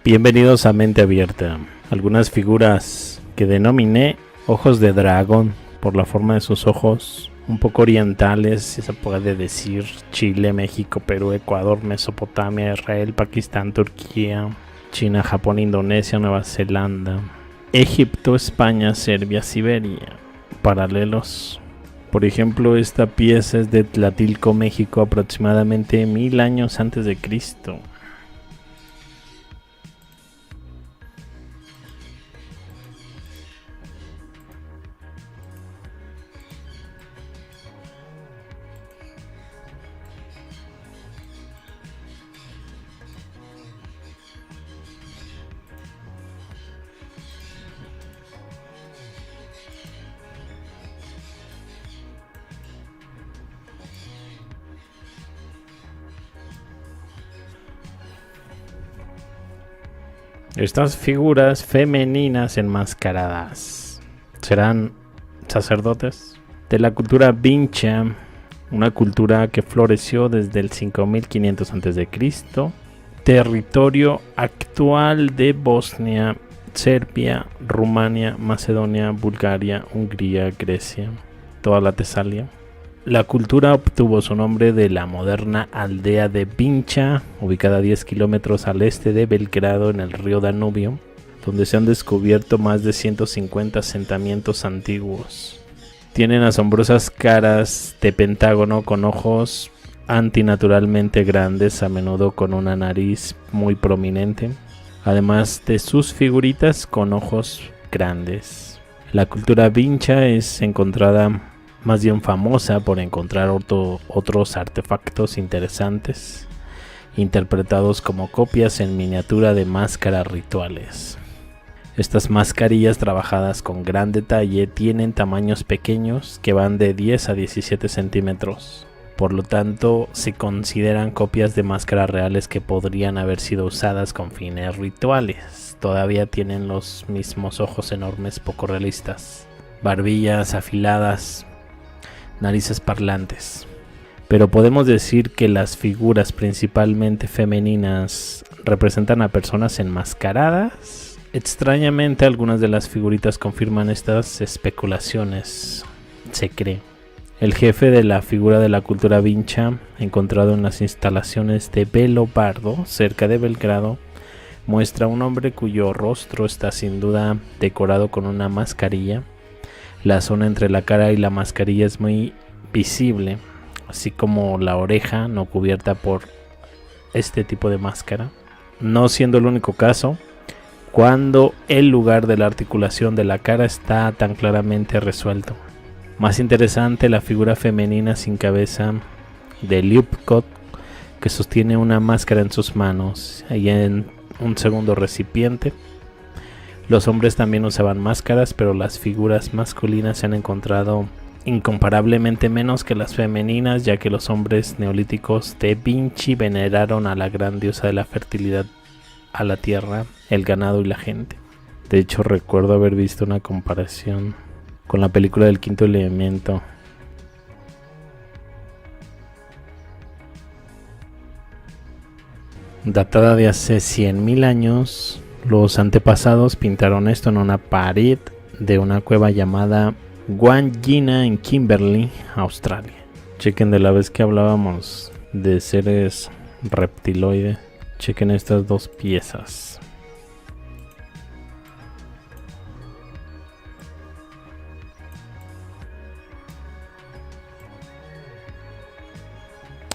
Bienvenidos a Mente Abierta. Algunas figuras que denominé ojos de dragón por la forma de sus ojos, un poco orientales, si se puede decir: Chile, México, Perú, Ecuador, Mesopotamia, Israel, Pakistán, Turquía, China, Japón, Indonesia, Nueva Zelanda, Egipto, España, Serbia, Siberia. Paralelos. Por ejemplo, esta pieza es de Tlatilco, México, aproximadamente 1000 años antes de Cristo. Estas figuras femeninas enmascaradas serán sacerdotes de la cultura vincha, una cultura que floreció desde el 5500 a.C., territorio actual de Bosnia, Serbia, Rumania, Macedonia, Bulgaria, Hungría, Grecia, toda la Tesalia. La cultura obtuvo su nombre de la moderna aldea de Vincha, ubicada a 10 kilómetros al este de Belgrado en el río Danubio, donde se han descubierto más de 150 asentamientos antiguos. Tienen asombrosas caras de pentágono con ojos antinaturalmente grandes, a menudo con una nariz muy prominente, además de sus figuritas con ojos grandes. La cultura vincha es encontrada más bien famosa por encontrar otros artefactos interesantes, interpretados como copias en miniatura de máscaras rituales. Estas mascarillas, trabajadas con gran detalle, tienen tamaños pequeños que van de 10 a 17 centímetros. Por lo tanto, se consideran copias de máscaras reales que podrían haber sido usadas con fines rituales. Todavía tienen los mismos ojos enormes poco realistas, barbillas afiladas, narices parlantes. Pero podemos decir que las figuras principalmente femeninas representan a personas enmascaradas. Extrañamente, algunas de las figuritas confirman estas especulaciones, se cree. El jefe de la figura de la cultura vincha, encontrado en las instalaciones de Belo Bardo, cerca de Belgrado, muestra a un hombre cuyo rostro está sin duda decorado con una mascarilla. La zona entre la cara y la mascarilla es muy visible, así como la oreja no cubierta por este tipo de máscara. No siendo el único caso, cuando el lugar de la articulación de la cara está tan claramente resuelto. Más interesante, la figura femenina sin cabeza de Liubkot, que sostiene una máscara en sus manos y en un segundo recipiente. Los hombres también usaban máscaras, pero las figuras masculinas se han encontrado incomparablemente menos que las femeninas, ya que los hombres neolíticos de Vinci veneraron a la gran diosa de la fertilidad, a la tierra, el ganado y la gente. De hecho, recuerdo haber visto una comparación con la película del Quinto Elemento. Datada de hace 100.000 años, los antepasados pintaron esto en una pared de una cueva llamada Wangina en Kimberley, Australia. Chequen, de la vez que hablábamos de seres reptiloides, chequen estas dos piezas.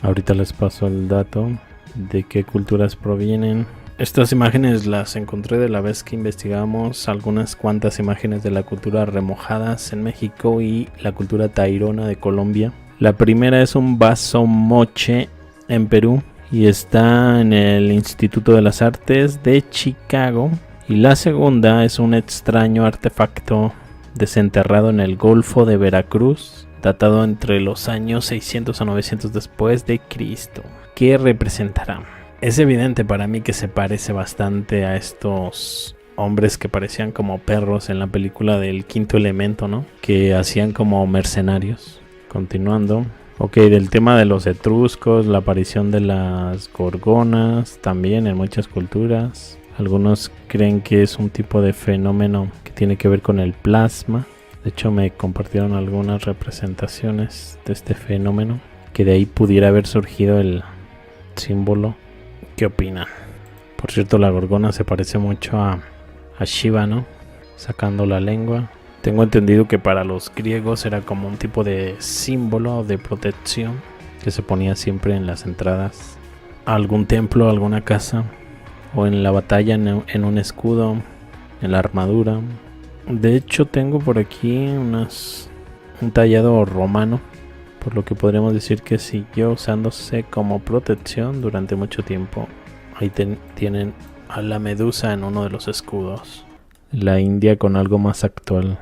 Ahorita les paso el dato de qué culturas provienen. Estas imágenes las encontré de la vez que investigamos algunas cuantas imágenes de la cultura remojadas en México y la cultura tairona de Colombia. La primera es un vaso moche en Perú y está en el Instituto de las Artes de Chicago. Y la segunda es un extraño artefacto desenterrado en el Golfo de Veracruz, datado entre los años 600 a 900 después de Cristo. ¿Qué representará? Es evidente para mí que se parece bastante a estos hombres que parecían como perros en la película del Quinto Elemento, ¿no? Que hacían como mercenarios. Continuando. Ok, del tema de los etruscos, la aparición de las gorgonas, también en muchas culturas. Algunos creen que es un tipo de fenómeno que tiene que ver con el plasma. De hecho, me compartieron algunas representaciones de este fenómeno, que de ahí pudiera haber surgido el símbolo. ¿Qué opinan? Por cierto, la gorgona se parece mucho a Shiva, ¿no? Sacando la lengua. Tengo entendido que para los griegos era como un tipo de símbolo de protección que se ponía siempre en las entradas a algún templo, a alguna casa, o en la batalla, en un escudo, en la armadura. De hecho, tengo por aquí un tallado romano, por lo que podríamos decir que siguió usándose como protección durante mucho tiempo. Ahí tienen a la medusa en uno de los escudos. La India con algo más actual.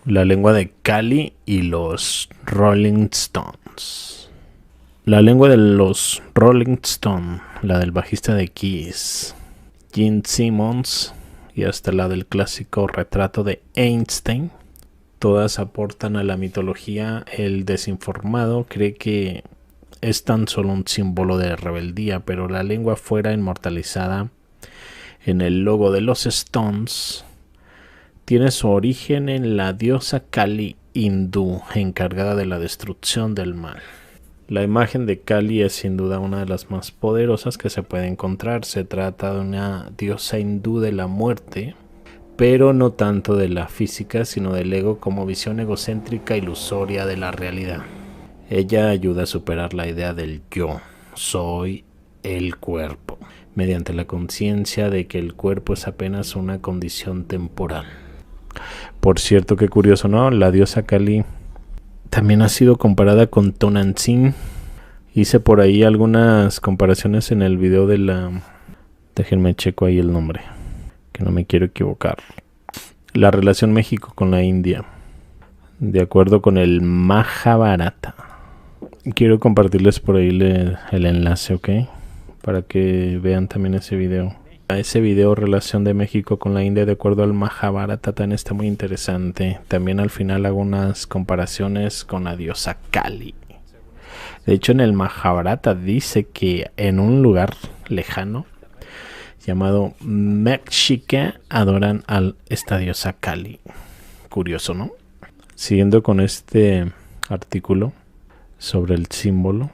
La lengua de Kali y los Rolling Stones. La lengua de los Rolling Stones, la del bajista de Kiss, Gene Simmons, y hasta la del clásico retrato de Einstein, todas aportan a la mitología. El desinformado cree que es tan solo un símbolo de rebeldía, pero la lengua fuera inmortalizada en el logo de los Stones tiene su origen en la diosa Kali hindú, encargada de la destrucción del mal. La imagen de Kali es sin duda una de las más poderosas que se puede encontrar. Se trata de una diosa hindú de la muerte, pero no tanto de la física, sino del ego como visión egocéntrica ilusoria de la realidad. Ella ayuda a superar la idea del yo, soy el cuerpo, mediante la conciencia de que el cuerpo es apenas una condición temporal. Por cierto, qué curioso, ¿no? La diosa Kali también ha sido comparada con Tonantzin. Hice por ahí algunas comparaciones en el video de la... Déjenme checo ahí el nombre, que no me quiero equivocar. La relación México con la India, de acuerdo con el Mahabharata. Quiero compartirles por ahí el enlace, ¿ok? Para que vean también ese video. Ese video, relación de México con la India de acuerdo al Mahabharata, también está muy interesante. También al final hago unas comparaciones con la diosa Kali. De hecho, en el Mahabharata dice que en un lugar lejano llamado Mekshika adoran a esta diosa Kali. Curioso, ¿no? Siguiendo con este artículo sobre el símbolo,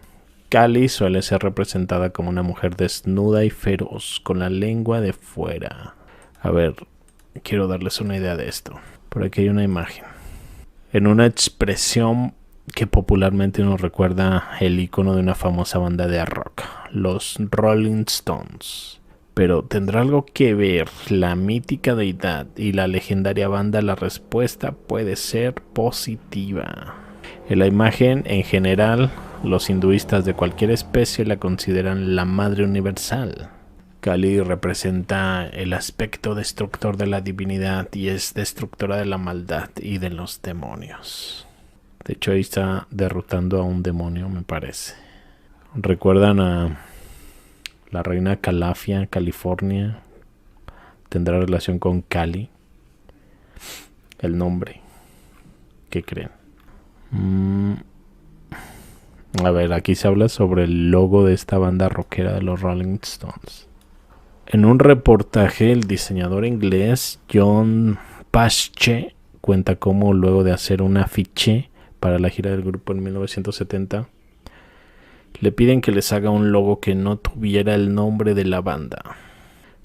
Kali suele ser representada como una mujer desnuda y feroz, con la lengua de fuera. A ver, quiero darles una idea de esto. Por aquí hay una imagen. En una expresión que popularmente nos recuerda el icono de una famosa banda de rock, los Rolling Stones. Pero ¿tendrá algo que ver la mítica deidad y la legendaria banda? La respuesta puede ser positiva. En la imagen, en general, los hinduistas de cualquier especie la consideran la madre universal. Kali representa el aspecto destructor de la divinidad y es destructora de la maldad y de los demonios. De hecho, ahí está derrotando a un demonio, me parece. ¿Recuerdan a la reina Calafia, California? ¿Tendrá relación con Kali? El nombre. ¿Qué creen? A ver, aquí se habla sobre el logo de esta banda rockera de los Rolling Stones. En un reportaje, el diseñador inglés John Pasche cuenta cómo luego de hacer un afiche para la gira del grupo en 1970, le piden que les haga un logo que no tuviera el nombre de la banda.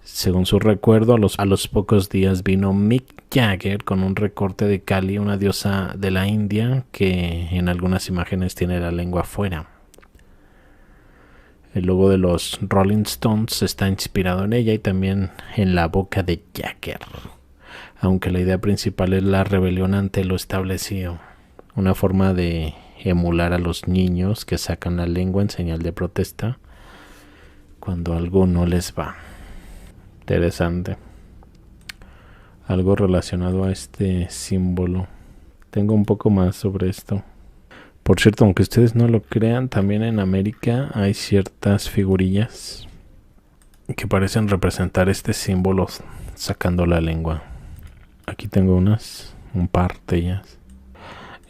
Según su recuerdo, a los pocos días vino Mick Jagger con un recorte de Kali, una diosa de la India que en algunas imágenes tiene la lengua afuera. El logo de los Rolling Stones está inspirado en ella y también en la boca de Jagger, aunque la idea principal es la rebelión ante lo establecido, una forma de emular a los niños que sacan la lengua en señal de protesta cuando algo no les va. Interesante. Algo relacionado a este símbolo. Tengo un poco más sobre esto. Por cierto, aunque ustedes no lo crean, también en América hay ciertas figurillas que parecen representar este símbolo sacando la lengua. Aquí tengo un par de ellas.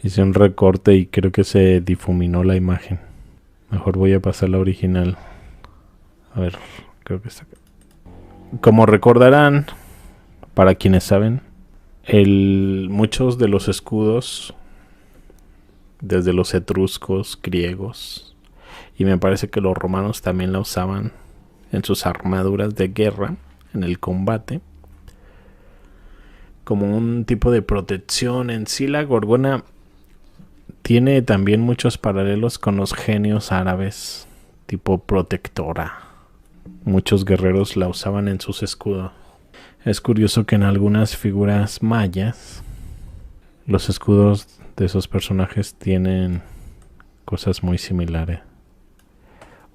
Hice un recorte y creo que se difuminó la imagen. Mejor voy a pasar la original. A ver, creo que está acá. Como recordarán, para quienes saben, muchos de los escudos, desde los etruscos, griegos, y me parece que los romanos también la usaban en sus armaduras de guerra, en el combate, como un tipo de protección. En sí, la gorgona tiene también muchos paralelos con los genios árabes, tipo protectora. Muchos guerreros la usaban en sus escudos. Es curioso que en algunas figuras mayas los escudos de esos personajes tienen cosas muy similares.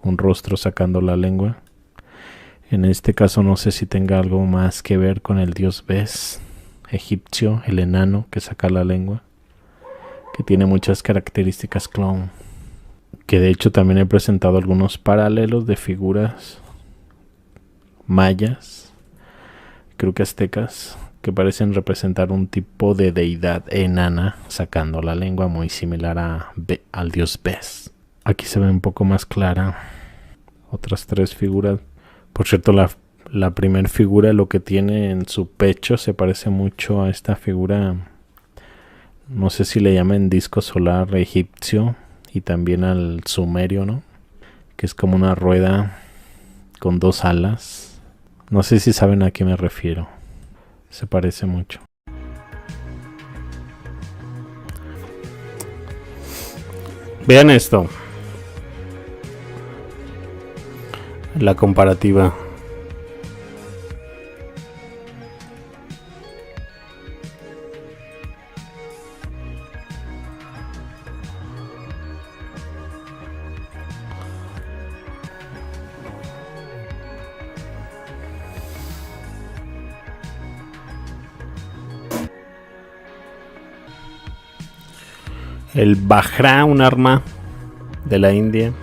Un rostro sacando la lengua. En este caso no sé si tenga algo más que ver con el dios Bes egipcio, el enano que saca la lengua, que tiene muchas características clown. Que de hecho también he presentado algunos paralelos de figuras mayas, creo que aztecas, que parecen representar un tipo de deidad enana sacando la lengua, muy similar al dios Bes. Aquí se ve un poco más clara otras tres figuras. Por cierto, la primera figura, lo que tiene en su pecho se parece mucho a esta figura, no sé si le llaman disco solar egipcio, y también al sumerio, ¿no? Que es como una rueda con dos alas. No sé si saben a qué me refiero. Se parece mucho. Vean esto. La comparativa. El Bajra, un arma de la India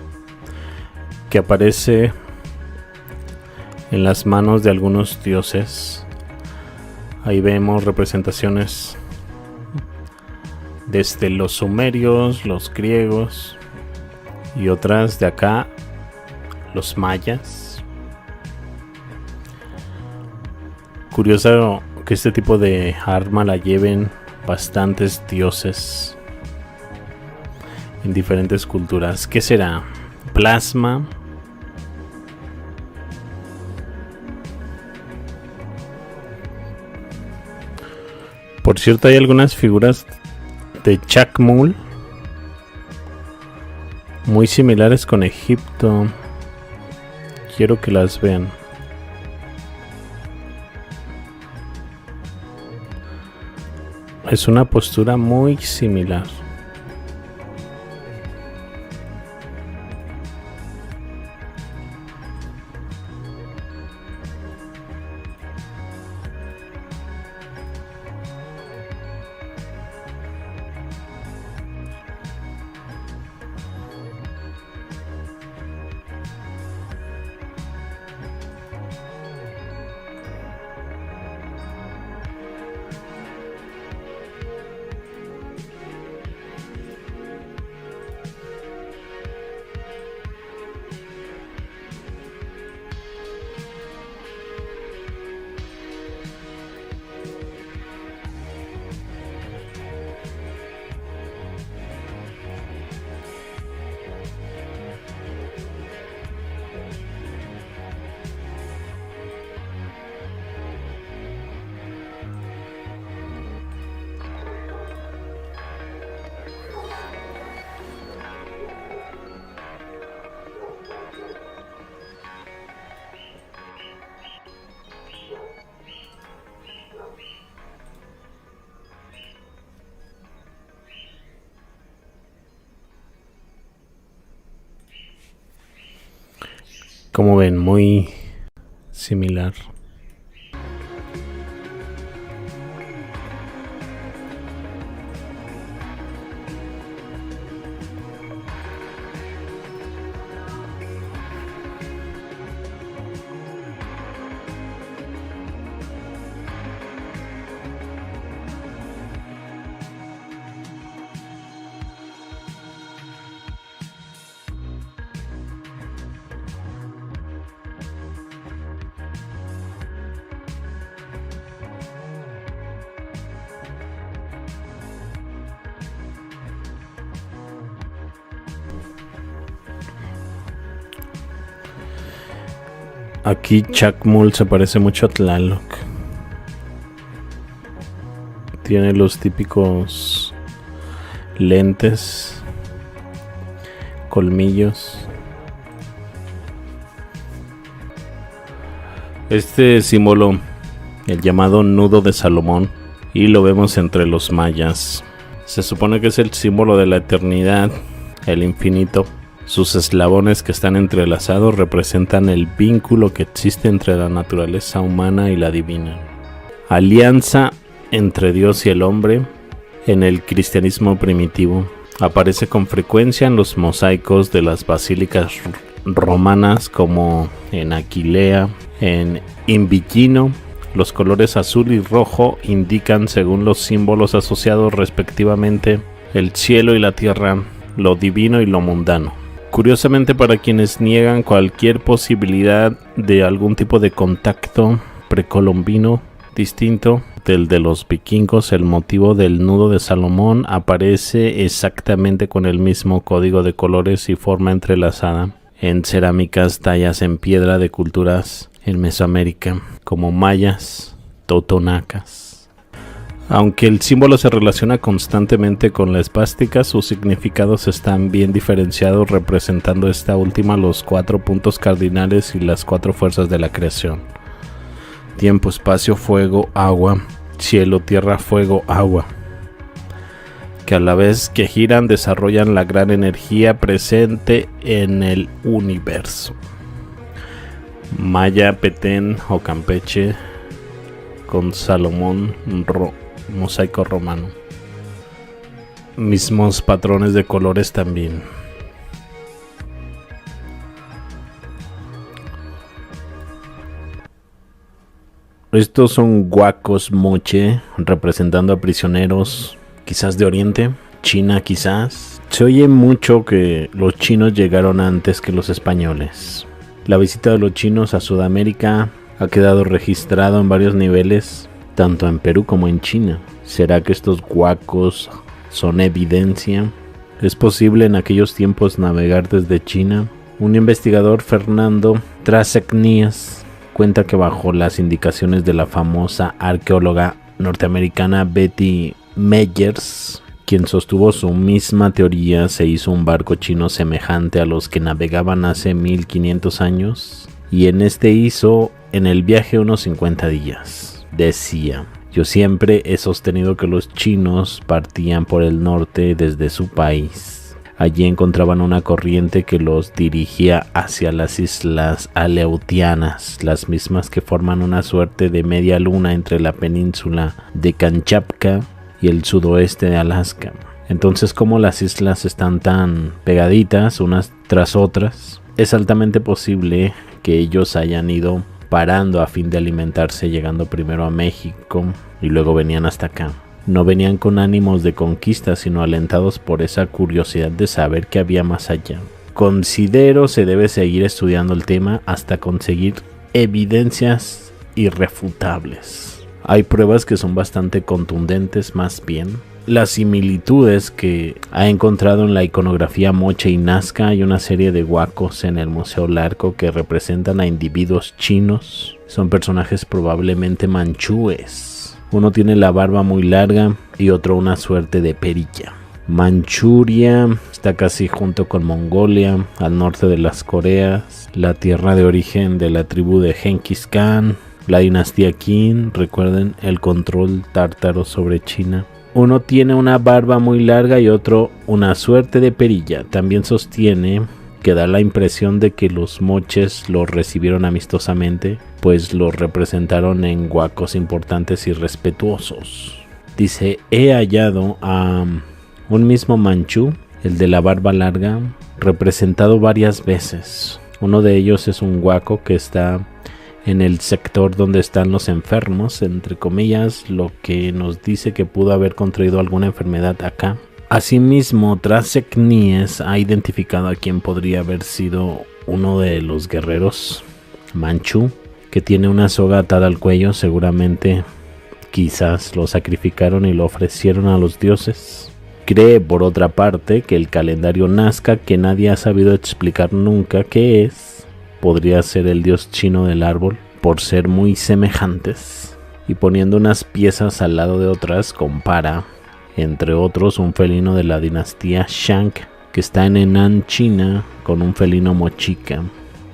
que aparece en las manos de algunos dioses. Ahí vemos representaciones desde los sumerios, los griegos y otras de acá, los mayas. Curioso que este tipo de arma la lleven bastantes dioses en diferentes culturas. ¿Qué será? Plasma. Por cierto, hay algunas figuras de Chacmul muy similares con Egipto. Quiero que las vean. Es una postura muy similar. Como ven, muy similar. Aquí Chacmul se parece mucho a Tlaloc. Tiene los típicos lentes, colmillos. Este símbolo, el llamado nudo de Salomón, y lo vemos entre los mayas. Se supone que es el símbolo de la eternidad, el infinito. Sus eslabones que están entrelazados representan el vínculo que existe entre la naturaleza humana y la divina. Alianza entre Dios y el hombre en el cristianismo primitivo. Aparece con frecuencia en los mosaicos de las basílicas romanas como en Aquilea, en Invicino. Los colores azul y rojo indican, según los símbolos asociados respectivamente, el cielo y la tierra, lo divino y lo mundano. Curiosamente, para quienes niegan cualquier posibilidad de algún tipo de contacto precolombino distinto del de los vikingos, el motivo del nudo de Salomón aparece exactamente con el mismo código de colores y forma entrelazada en cerámicas tallas en piedra de culturas en Mesoamérica, como mayas, totonacas. Aunque el símbolo se relaciona constantemente con la esvástica, sus significados están bien diferenciados, representando esta última los 4 puntos cardinales y las 4 fuerzas de la creación: tiempo, espacio, fuego, agua, cielo, tierra, fuego, agua, que a la vez que giran desarrollan la gran energía presente en el universo. Maya, Petén o Campeche con Salomón, mosaico romano. Mismos patrones de colores también. Estos son huacos moche, representando a prisioneros, quizás de Oriente, China quizás. Se oye mucho que los chinos llegaron antes que los españoles. La visita de los chinos a Sudamérica ha quedado registrado en varios niveles, tanto en Perú como en China. ¿Será que estos huacos son evidencia? ¿Es posible en aquellos tiempos navegar desde China? Un investigador, Fernando Trasecnías, cuenta que bajo las indicaciones de la famosa arqueóloga norteamericana Betty Meyers, quien sostuvo su misma teoría, se hizo un barco chino semejante a los que navegaban hace 1500 años, y en este hizo en el viaje unos 50 días. Decía: yo siempre he sostenido que los chinos partían por el norte desde su país. Allí encontraban una corriente que los dirigía hacia las islas Aleutianas, las mismas que forman una suerte de media luna entre la península de Kamchatka y el sudoeste de Alaska. Entonces, como las islas están tan pegaditas unas tras otras, es altamente posible que ellos hayan ido parando a fin de alimentarse, llegando primero a México y luego venían hasta acá. No venían con ánimos de conquista, sino alentados por esa curiosidad de saber qué había más allá. Considero se debe seguir estudiando el tema hasta conseguir evidencias irrefutables. Hay pruebas que son bastante contundentes, más bien. Las similitudes que ha encontrado en la iconografía moche y nazca. Hay una serie de huacos en el Museo Larco que representan a individuos chinos. Son personajes probablemente manchúes. Uno tiene la barba muy larga y otro una suerte de perilla. Manchuria está casi junto con Mongolia, al norte de las Coreas, la tierra de origen de la tribu de Genghis Khan, la dinastía Qin, recuerden el control tártaro sobre China. Uno tiene una barba muy larga y otro una suerte de perilla. También sostiene que da la impresión de que los moches los recibieron amistosamente, pues los representaron en huacos importantes y respetuosos. Dice: he hallado a un mismo manchú, el de la barba larga, representado varias veces. Uno de ellos es un huaco que está en el sector donde están los enfermos, entre comillas, lo que nos dice que pudo haber contraído alguna enfermedad acá. Asimismo, Trasecníes ha identificado a quien podría haber sido uno de los guerreros manchú, que tiene una soga atada al cuello. Seguramente, quizás lo sacrificaron y lo ofrecieron a los dioses. Cree, por otra parte, que el calendario Nazca, que nadie ha sabido explicar nunca qué es, podría ser el dios chino del árbol por ser muy semejantes, y poniendo unas piezas al lado de otras compara, entre otros, un felino de la dinastía Shang que está en Henan, China, con un felino mochica,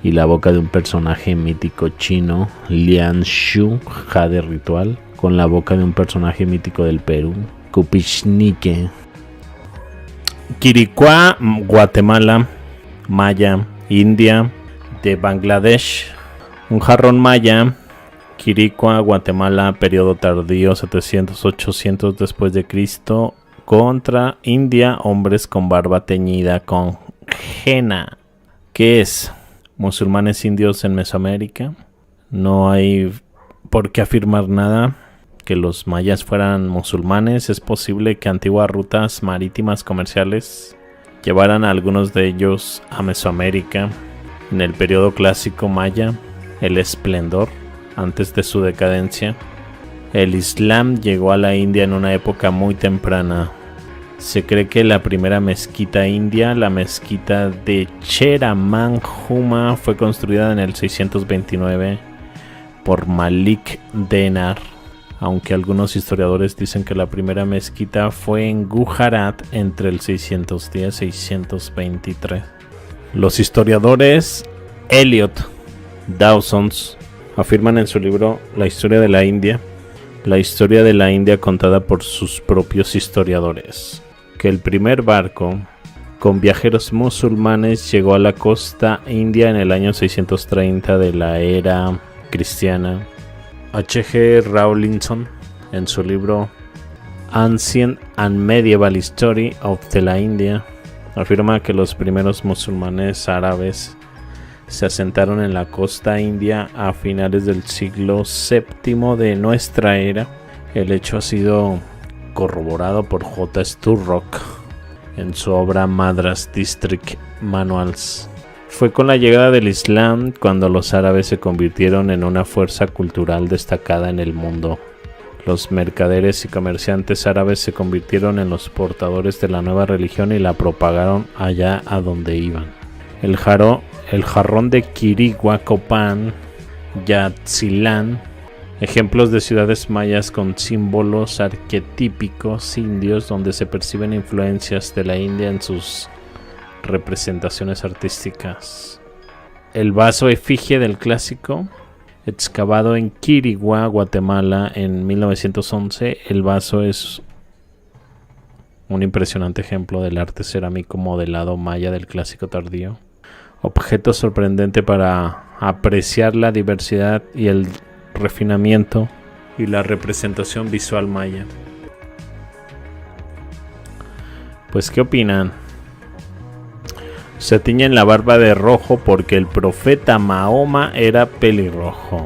y la boca de un personaje mítico chino, Lian Shu, jade ritual, con la boca de un personaje mítico del Perú, Cupichnique. Quiricuá, Guatemala, Maya, India, de Bangladesh. Un jarrón maya, Quiricuá, Guatemala, periodo tardío 700-800 después de Cristo, contra India, hombres con barba teñida con henna. ¿Qué es? Musulmanes indios en Mesoamérica. No hay por qué afirmar nada que los mayas fueran musulmanes. Es posible que antiguas rutas marítimas comerciales llevaran a algunos de ellos a Mesoamérica en el periodo clásico maya, el esplendor antes de su decadencia. El Islam llegó a la India en una época muy temprana. Se cree que la primera mezquita india, la mezquita de Cheraman Juma, fue construida en el 629 por Malik Denar, aunque algunos historiadores dicen que la primera mezquita fue en Gujarat entre el 610 y 623. Los historiadores Eliot Dawsons afirman en su libro La historia de la India, la historia de la India contada por sus propios historiadores, que el primer barco con viajeros musulmanes llegó a la costa india en el año 630 de la era cristiana. H.G. Rawlinson, en su libro Ancient and Medieval History of the India, afirma que los primeros musulmanes árabes se asentaron en la costa india a finales del siglo VII de nuestra era. El hecho ha sido corroborado por J. Sturrock en su obra Madras District Manuals. Fue con la llegada del Islam cuando los árabes se convirtieron en una fuerza cultural destacada en el mundo. Los mercaderes y comerciantes árabes se convirtieron en los portadores de la nueva religión y la propagaron allá a donde iban. El jarrón de Quirigua, Copán, Yatzilán, ejemplos de ciudades mayas con símbolos arquetípicos indios donde se perciben influencias de la India en sus representaciones artísticas. El vaso efigie del clásico, excavado en Quirigua, Guatemala en 1911. El vaso es un impresionante ejemplo del arte cerámico modelado maya del clásico tardío. Objeto sorprendente para apreciar la diversidad y el refinamiento y la representación visual maya. Pues, ¿qué opinan? Se tiñen la barba de rojo porque el profeta Mahoma era pelirrojo.